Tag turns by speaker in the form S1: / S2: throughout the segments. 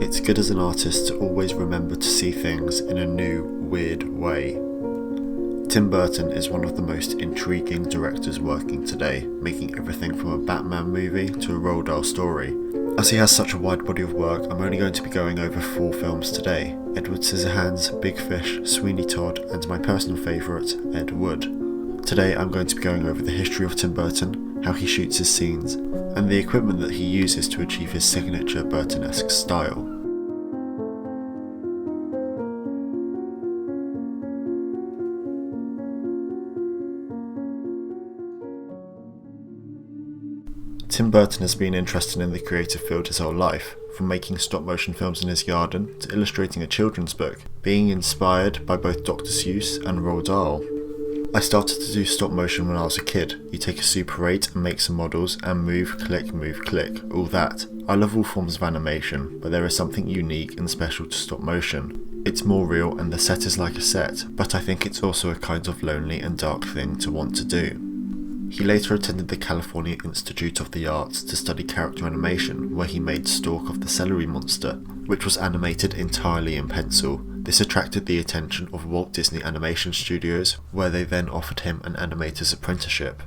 S1: It's good as an artist to always remember to see things in a new, weird way. Tim Burton is one of the most intriguing directors working today, making everything from a Batman movie to a Roald Dahl story. As he has such a wide body of work, I'm only going to be going over 4 films today: Edward Scissorhands, Big Fish, Sweeney Todd, and my personal favourite, Ed Wood. Today I'm going to be going over the history of Tim Burton, how he shoots his scenes, and the equipment that he uses to achieve his signature Burton-esque style. Tim Burton has been interested in the creative field his whole life, from making stop-motion films in his garden to illustrating a children's book, being inspired by both Dr. Seuss and Roald Dahl. I started to do stop-motion when I was a kid. You take a Super 8 and make some models and move, click, all that. I love all forms of animation, but there is something unique and special to stop-motion. It's more real and the set is like a set, but I think it's also a kind of lonely and dark thing to want to do. He later attended the California Institute of the Arts to study character animation, where he made Stalk of the Celery Monster, which was animated entirely in pencil. This attracted the attention of Walt Disney Animation Studios, where they then offered him an animator's apprenticeship.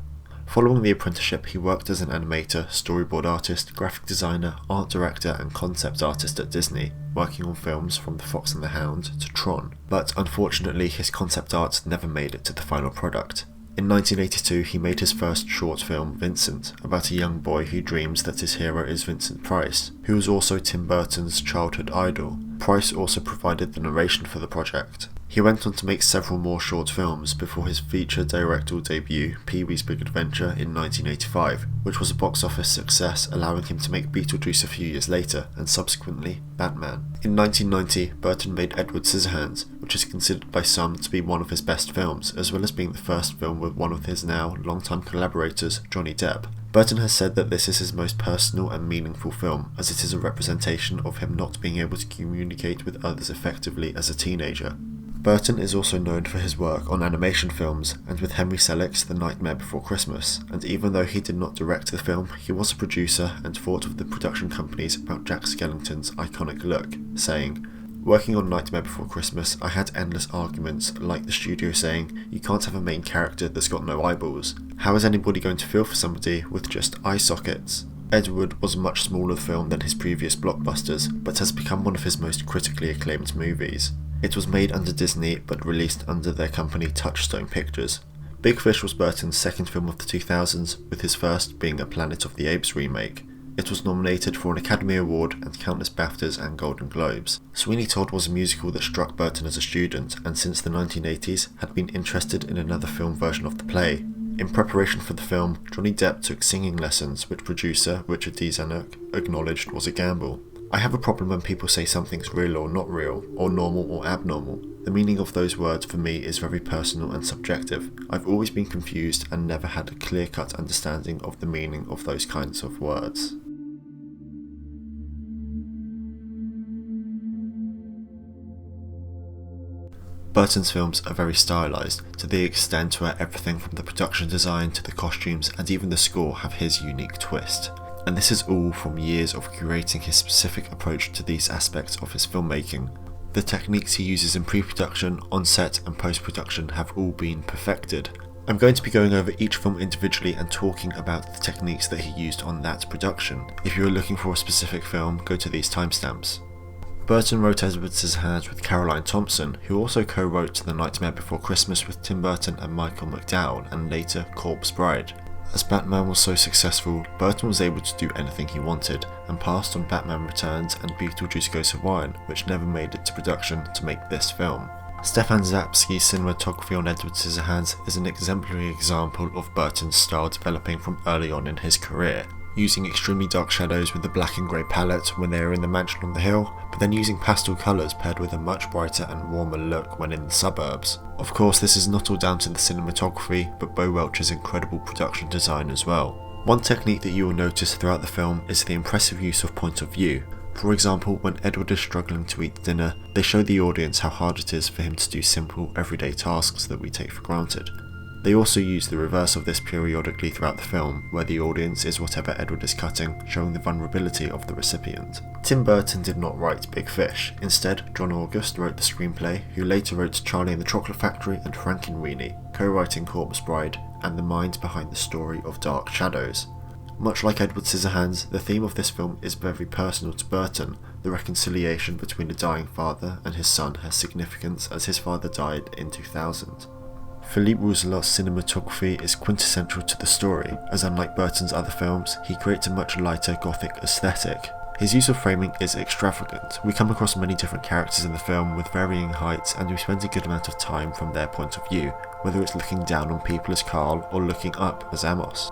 S1: Following the apprenticeship, he worked as an animator, storyboard artist, graphic designer, art director and concept artist at Disney, working on films from The Fox and the Hound to Tron. But unfortunately, his concept art never made it to the final product. In 1982, he made his first short film, Vincent, about a young boy who dreams that his hero is Vincent Price, who was also Tim Burton's childhood idol. Price also provided the narration for the project. He went on to make several more short films before his feature directorial debut, Pee-wee's Big Adventure, in 1985, which was a box office success, allowing him to make Beetlejuice a few years later, and subsequently, Batman. In 1990, Burton made Edward Scissorhands, which is considered by some to be one of his best films, as well as being the first film with one of his now longtime collaborators, Johnny Depp. Burton has said that this is his most personal and meaningful film, as it is a representation of him not being able to communicate with others effectively as a teenager. Burton is also known for his work on animation films, and with Henry Selick's The Nightmare Before Christmas, and even though he did not direct the film, he was a producer and fought with the production companies about Jack Skellington's iconic look, saying, "Working on Nightmare Before Christmas, I had endless arguments, like the studio saying, you can't have a main character that's got no eyeballs. How is anybody going to feel for somebody with just eye sockets?" Ed Wood was a much smaller film than his previous blockbusters, but has become one of his most critically acclaimed movies. It was made under Disney, but released under their company Touchstone Pictures. Big Fish was Burton's second film of the 2000s, with his first being a Planet of the Apes remake. It was nominated for an Academy Award and countless BAFTAs and Golden Globes. Sweeney Todd was a musical that struck Burton as a student, and since the 1980s had been interested in another film version of the play. In preparation for the film, Johnny Depp took singing lessons, which producer Richard D. Zanuck acknowledged was a gamble. "I have a problem when people say something's real or not real, or normal or abnormal. The meaning of those words for me is very personal and subjective. I've always been confused and never had a clear-cut understanding of the meaning of those kinds of words." Burton's films are very stylised, to the extent where everything from the production design to the costumes and even the score have his unique twist. And this is all from years of curating his specific approach to these aspects of his filmmaking. The techniques he uses in pre-production, on-set and post-production have all been perfected. I'm going to be going over each film individually and talking about the techniques that he used on that production. If you are looking for a specific film, go to these timestamps. Burton wrote Edward Scissorhands with Caroline Thompson, who also co-wrote The Nightmare Before Christmas with Tim Burton and Michael McDowell, and later Corpse Bride. As Batman was so successful, Burton was able to do anything he wanted, and passed on Batman Returns and Beetlejuice Goes Hawaiian, which never made it to production, to make this film. Stefan Zapsky's cinematography on Edward Scissorhands is an exemplary example of Burton's style developing from early on in his career, using extremely dark shadows with a black and grey palette when they are in the mansion on the hill, but then using pastel colours paired with a much brighter and warmer look when in the suburbs. Of course, this is not all down to the cinematography, but Bo Welch's incredible production design as well. One technique that you will notice throughout the film is the impressive use of point of view. For example, when Edward is struggling to eat dinner, they show the audience how hard it is for him to do simple, everyday tasks that we take for granted. They also use the reverse of this periodically throughout the film, where the audience is whatever Edward is cutting, showing the vulnerability of the recipient. Tim Burton did not write Big Fish. Instead, John August wrote the screenplay, who later wrote Charlie and the Chocolate Factory and Frankenweenie, co-writing Corpse Bride, and the mind behind the story of Dark Shadows. Much like Edward Scissorhands, the theme of this film is very personal to Burton. The reconciliation between a dying father and his son has significance as his father died in 2000. Philippe Rousselot's cinematography is quintessential to the story, as unlike Burton's other films, he creates a much lighter gothic aesthetic. His use of framing is extravagant. We come across many different characters in the film with varying heights, and we spend a good amount of time from their point of view, whether it's looking down on people as Carl or looking up as Amos.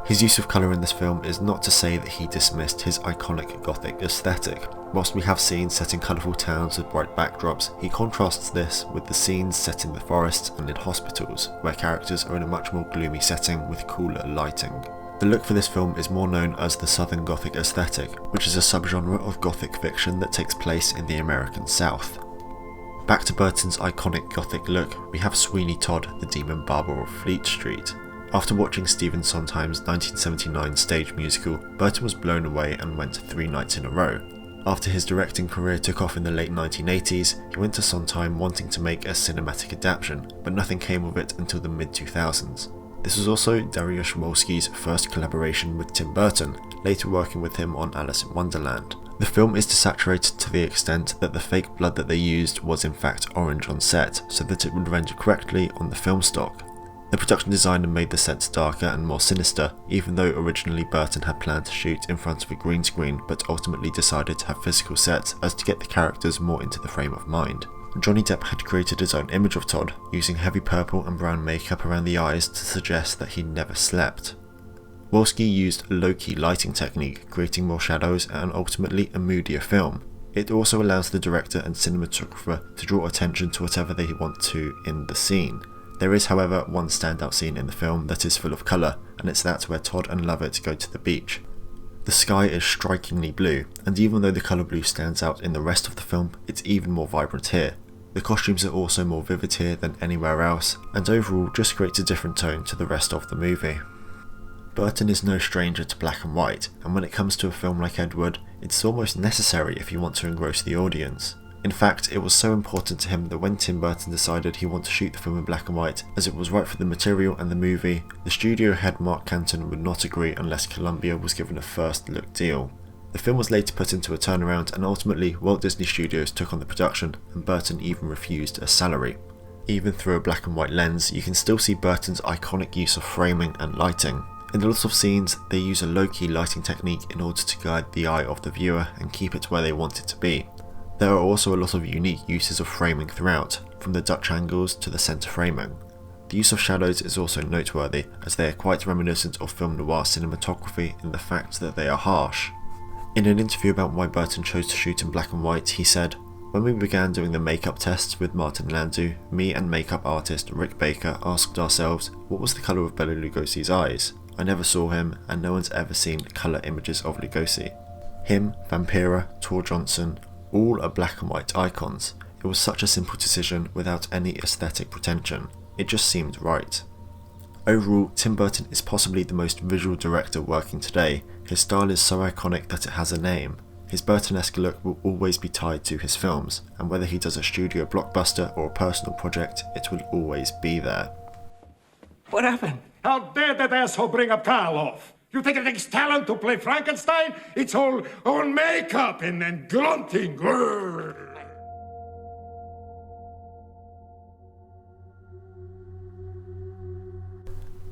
S1: His use of colour in this film is not to say that he dismissed his iconic gothic aesthetic. Whilst we have scenes set in colourful towns with bright backdrops, he contrasts this with the scenes set in the forests and in hospitals, where characters are in a much more gloomy setting with cooler lighting. The look for this film is more known as the Southern Gothic aesthetic, which is a subgenre of Gothic fiction that takes place in the American South. Back to Burton's iconic Gothic look, we have Sweeney Todd, the demon barber of Fleet Street. After watching Stephen Sondheim's 1979 stage musical, Burton was blown away and went 3 nights in a row. After his directing career took off in the late 1980s, he went to Sondheim wanting to make a cinematic adaptation, but nothing came of it until the mid-2000s. This was also Dariusz Wolski's first collaboration with Tim Burton, later working with him on Alice in Wonderland. The film is desaturated to the extent that the fake blood that they used was in fact orange on set, so that it would render correctly on the film stock. The production designer made the sets darker and more sinister, even though originally Burton had planned to shoot in front of a green screen but ultimately decided to have physical sets as to get the characters more into the frame of mind. Johnny Depp had created his own image of Todd, using heavy purple and brown makeup around the eyes to suggest that he never slept. Wolski used a low-key lighting technique, creating more shadows and ultimately a moodier film. It also allows the director and cinematographer to draw attention to whatever they want to in the scene. There is, however, one standout scene in the film that is full of colour, and it's that where Todd and Lovett go to the beach. The sky is strikingly blue, and even though the colour blue stands out in the rest of the film, it's even more vibrant here. The costumes are also more vivid here than anywhere else, and overall just creates a different tone to the rest of the movie. Burton is no stranger to black and white, and when it comes to a film like Edward, it's almost necessary if you want to engross the audience. In fact, it was so important to him that when Tim Burton decided he wanted to shoot the film in black and white, as it was right for the material and the movie, the studio head Mark Canton would not agree unless Columbia was given a first look deal. The film was later put into a turnaround, and ultimately Walt Disney Studios took on the production, and Burton even refused a salary. Even through a black and white lens, you can still see Burton's iconic use of framing and lighting. In a lot of scenes, they use a low-key lighting technique in order to guide the eye of the viewer and keep it where they want it to be. There are also a lot of unique uses of framing throughout, from the Dutch angles to the centre framing. The use of shadows is also noteworthy, as they are quite reminiscent of film noir cinematography in the fact that they are harsh. In an interview about why Burton chose to shoot in black and white, he said, "When we began doing the makeup tests with Martin Landau, me and makeup artist Rick Baker asked ourselves, what was the colour of Bela Lugosi's eyes? I never saw him, and no one's ever seen colour images of Lugosi. Him, Vampira, Tor Johnson, all are black and white icons. It was such a simple decision without any aesthetic pretension. It just seemed right." Overall, Tim Burton is possibly the most visual director working today. His style is so iconic that it has a name. His Burton-esque look will always be tied to his films, and whether he does a studio blockbuster or a personal project, it will always be there.
S2: What happened?
S3: How dare that asshole bring up Karloff? You think it takes talent to play Frankenstein? It's all makeup and grunting. Grrr.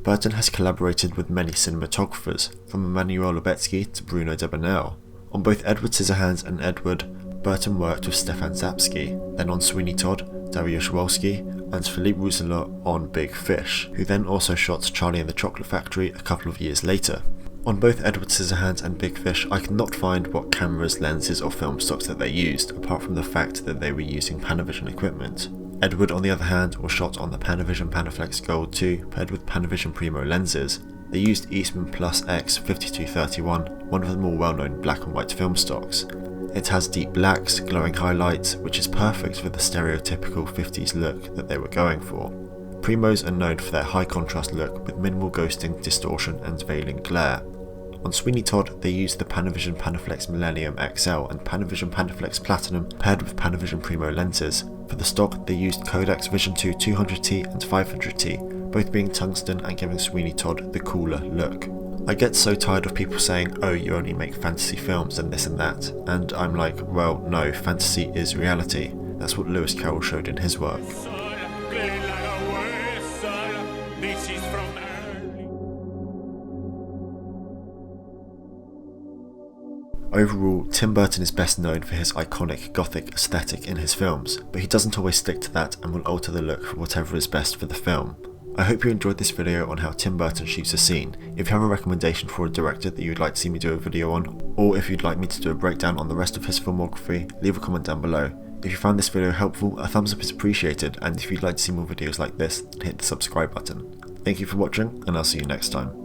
S1: Burton has collaborated with many cinematographers, from Emmanuel Lubezki to Bruno de Bonnell. On both Edward Scissorhands and Edward, Burton worked with Stefan Zapsky, then on Sweeney Todd, Dariusz Wolski, and Philippe Rousselot on Big Fish, who then also shot Charlie and the Chocolate Factory a couple of years later. On both Edward Scissorhands and Big Fish, I could not find what cameras, lenses or film stocks that they used, apart from the fact that they were using Panavision equipment. Edward, on the other hand, was shot on the Panavision Panaflex Gold 2 paired with Panavision Primo lenses. They used Eastman Plus X 5231, one of the more well-known black and white film stocks. It has deep blacks, glowing highlights, which is perfect for the stereotypical 50s look that they were going for. Primos are known for their high contrast look with minimal ghosting, distortion and veiling glare. On Sweeney Todd, they used the Panavision Panaflex Millennium XL and Panavision Panaflex Platinum paired with Panavision Primo lenses. For the stock, they used Kodak's Vision 2 200T and 500T, both being tungsten and giving Sweeney Todd the cooler look. I get so tired of people saying, oh, you only make fantasy films and this and that, and I'm like, well, no, fantasy is reality. That's what Lewis Carroll showed in his work. Overall, Tim Burton is best known for his iconic gothic aesthetic in his films, but he doesn't always stick to that and will alter the look for whatever is best for the film. I hope you enjoyed this video on how Tim Burton shoots a scene. If you have a recommendation for a director that you'd like to see me do a video on, or if you'd like me to do a breakdown on the rest of his filmography, leave a comment down below. If you found this video helpful, a thumbs up is appreciated, and if you'd like to see more videos like this, hit the subscribe button. Thank you for watching, and I'll see you next time.